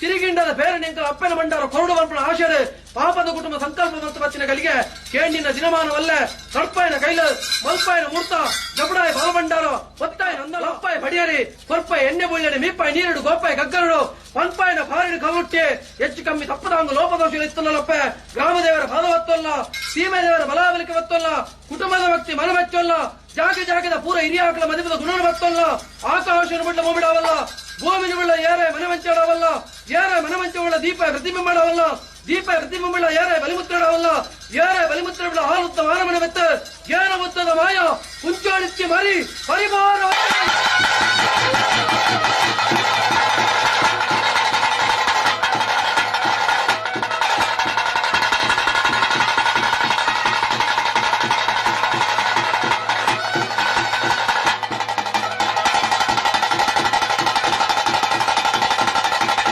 ತಿರುಗಿಂಡದ ಬೇರೆ ನಿಂಕಲ ಅಪ್ಪನ ಮಂಡಾರ ಕೊರಡು ಬಂಪನ ಆಶರೆ ಪಾಪದ ಕುಟುಂಬ ಸಂಕಲ್ಪ ಮತ್ತು ಬಚ್ಚಿನ ಕಲಿಗೆ ಕೇಂಡಿನ ದಿನಮಾನವಲ್ಲ ಕಡ್ಪಾಯಿನ ಕೈಲ ಮಲ್ಪಾಯಿನ ಮೂರ್ತ ಜಬಡಾಯಿ ಬಲಬಂಡಾರ ಒತ್ತಾಯಿ ನಂದಲ ಅಪ್ಪಾಯಿ ಬಡಿಯರಿ ಕೊರ್ಪಾಯಿ ಎಣ್ಣೆ ಬುಳ್ಳಣಿ ಮೀಪಾಯಿ ನೀರಿಡು ಗೋಪಾಯಿ ಗಗ್ಗರಡು ಪನ್ಪಾಯಿನ ಭಾರಿನ ಕವರುಟ್ಟಿ ಹೆಚ್ಚು ಕಮ್ಮಿ ತಪ್ಪದಾಂಗ ಲೋಪದೋಷ ಇತ್ತನಲ್ಲಪ್ಪ ಗ್ರಾಮದೇವರ ಭಾಗವತ್ತಲ್ಲ ಸೀಮೆ ದೇವರ ಬಲಾವಲಿಕೆ ಒತ್ತಲ್ಲ ಕುಟುಂಬದ ವ್ಯಕ್ತಿ ಮನಮೆಚ್ಚಲ್ಲ ಜಾಗದ ಪೂರ ಹಿರಿಯ ಆಕಳ ಮದುವೆದ ಗುಣ ಬತ್ತಲ್ಲ ಆಕಾಶನ ಬಿಡ್ಲ ಮೊಬಿಡಾವಲ್ಲ ಭೂಮಿನ ಬಿಳ್ಳ ಏರೆ ಮನವಂಚಾಡವಲ್ಲ ಏರೆ ಮನವಂಚವುಳ್ಳ ದೀಪ ಪ್ರತಿಬಿಂಬಡವಲ್ಲ ದೀಪ ಪ್ರತಿಬಿಂಬಳ ಏರೆ ಬಲಿಮುತ್ರಡವಲ್ಲ ಏರೆ ಬಲಿಮುತ್ರ ಬಿಡ ಹಾಲುತ್ತ ಮಾನಮನ ಬೆತ್ತ ಏನ ಮುತ್ತದ ಮಾಯ ಕುಂಚಾಣಿತ್ಯ ಮರಿ ಪರಿವಾರ